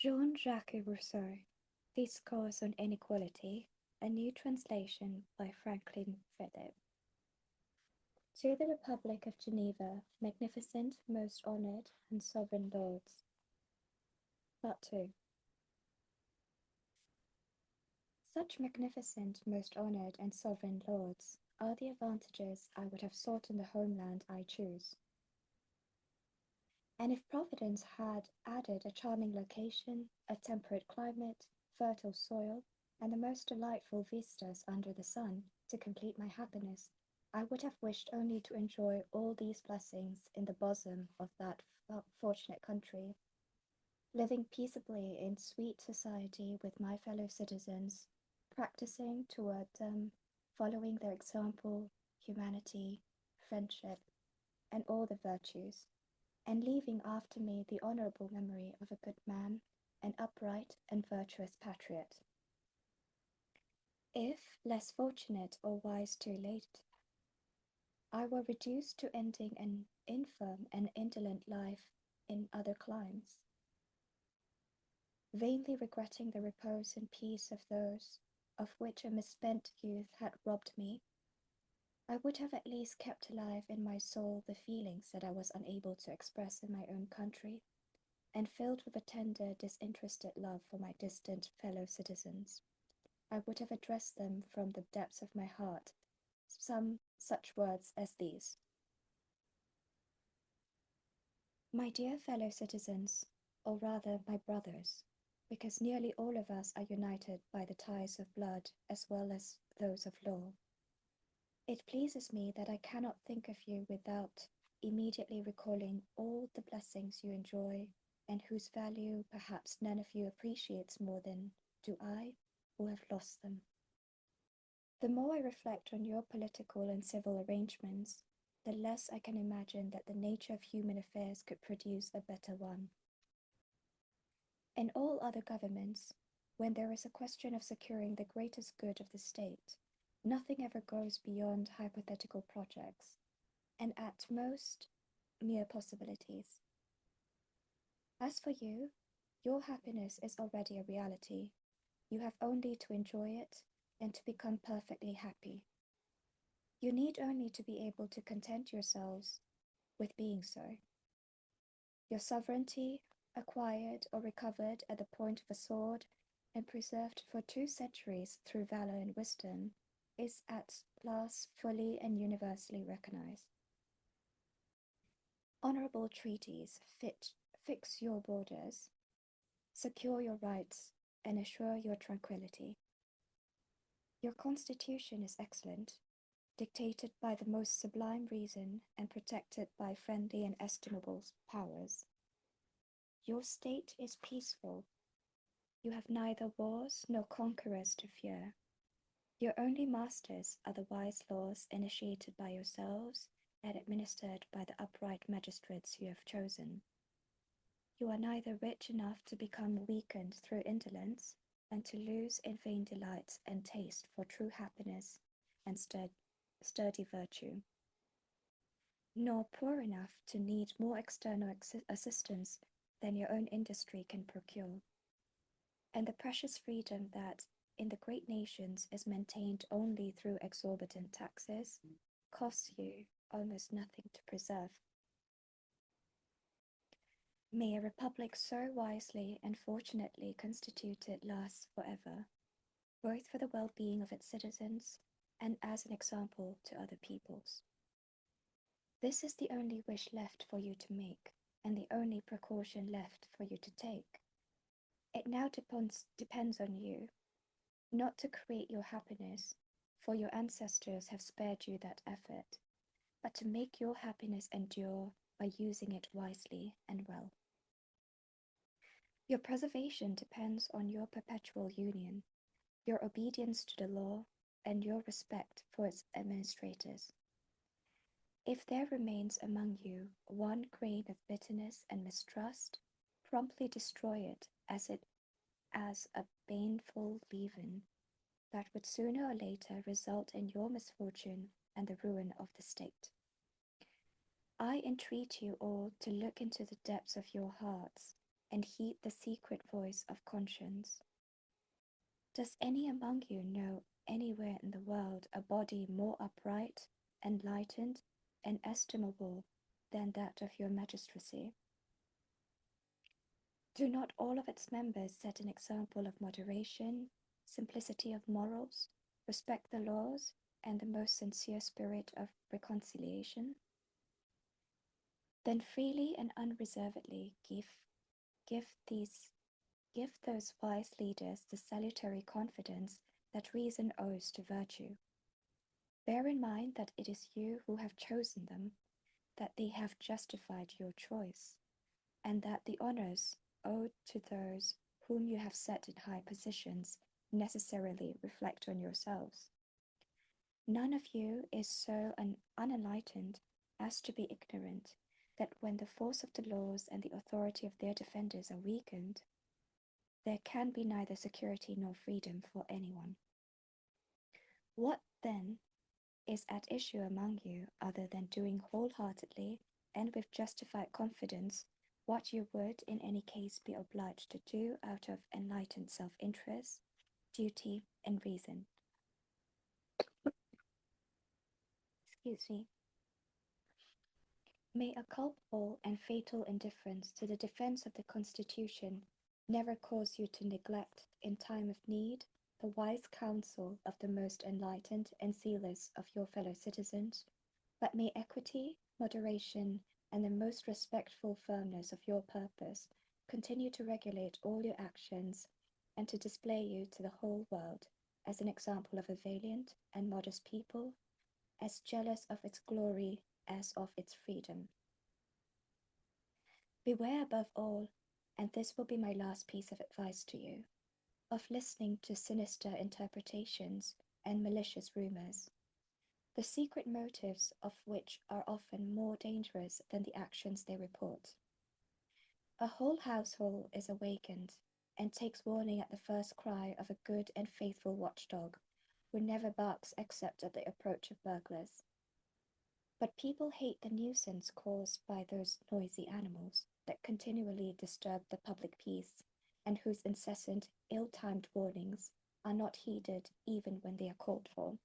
Jean-Jacques Rousseau, Discourse on Inequality, a new translation by Franklin Phillip. To the Republic of Geneva, magnificent, most honoured, and sovereign lords. Part 2. Such magnificent, most honoured, and sovereign lords are the advantages I would have sought in the homeland I choose. And if Providence had added a charming location, a temperate climate, fertile soil, and the most delightful vistas under the sun to complete my happiness, I would have wished only to enjoy all these blessings in the bosom of that fortunate country, living peaceably in sweet society with my fellow citizens, practicing toward them, following their example, humanity, friendship, and all the virtues, and leaving after me the honourable memory of a good man, an upright and virtuous patriot. If less fortunate or wise too late, I were reduced to ending an infirm and indolent life in other climes, vainly regretting the repose and peace of those of which a misspent youth had robbed me, I would have at least kept alive in my soul the feelings that I was unable to express in my own country, and filled with a tender, disinterested love for my distant fellow citizens. I would have addressed them from the depths of my heart some such words as these. My dear fellow citizens, or rather my brothers, because nearly all of us are united by the ties of blood as well as those of law. It pleases me that I cannot think of you without immediately recalling all the blessings you enjoy, and whose value perhaps none of you appreciates more than do I, who have lost them. The more I reflect on your political and civil arrangements, the less I can imagine that the nature of human affairs could produce a better one. In all other governments, when there is a question of securing the greatest good of the state, nothing ever goes beyond hypothetical projects, and at most mere possibilities. As for you, your happiness is already a reality. You have only to enjoy it and to become perfectly happy. You need only to be able to content yourselves with being so. Your sovereignty, acquired or recovered at the point of a sword and preserved for 2 centuries through valor and wisdom, is at last fully and universally recognized. Honorable treaties fix your borders, secure your rights, and assure your tranquility. Your constitution is excellent, dictated by the most sublime reason and protected by friendly and estimable powers. Your state is peaceful. You have neither wars nor conquerors to fear. Your only masters are the wise laws initiated by yourselves and administered by the upright magistrates you have chosen. You are neither rich enough to become weakened through indolence and to lose in vain delights and taste for true happiness and sturdy virtue, nor poor enough to need more external assistance than your own industry can procure. And the precious freedom that in the great nations is maintained only through exorbitant taxes costs you almost nothing to preserve. May a republic so wisely and fortunately constituted last forever, both for the well-being of its citizens and as an example to other peoples. This is the only wish left for you to make, and the only precaution left for you to take. It now depends on you, not to create your happiness, for your ancestors have spared you that effort, but to make your happiness endure by using it wisely and well. Your preservation depends on your perpetual union, your obedience to the law, and your respect for its administrators. If there remains among you one grain of bitterness and mistrust, promptly destroy it as a baneful leaven that would sooner or later result in your misfortune and the ruin of the state. I entreat you all to look into the depths of your hearts and heed the secret voice of conscience. Does any among you know anywhere in the world a body more upright, enlightened, and estimable than that of your magistracy? Do not all of its members set an example of moderation, simplicity of morals, respect the laws, and the most sincere spirit of reconciliation? Then freely and unreservedly give these give those wise leaders the salutary confidence that reason owes to virtue. Bear in mind that it is you who have chosen them, that they have justified your choice, and that the honors owed to those whom you have set in high positions necessarily reflect on yourselves. None of you is so unenlightened as to be ignorant that when the force of the laws and the authority of their defenders are weakened, there can be neither security nor freedom for anyone. What, then, is at issue among you other than doing wholeheartedly and with justified confidence what you would in any case be obliged to do out of enlightened self-interest, duty, and reason? Excuse me. May a culpable and fatal indifference to the defense of the Constitution never cause you to neglect, in time of need, the wise counsel of the most enlightened and zealous of your fellow citizens, but may equity, moderation, and the most respectful firmness of your purpose continue to regulate all your actions and to display you to the whole world as an example of a valiant and modest people, as jealous of its glory as of its freedom. Beware above all, and this will be my last piece of advice to you, of listening to sinister interpretations and malicious rumors, the secret motives of which are often more dangerous than the actions they report. A whole household is awakened and takes warning at the first cry of a good and faithful watchdog who never barks except at the approach of burglars. But people hate the nuisance caused by those noisy animals that continually disturb the public peace and whose incessant, ill-timed warnings are not heeded even when they are called for.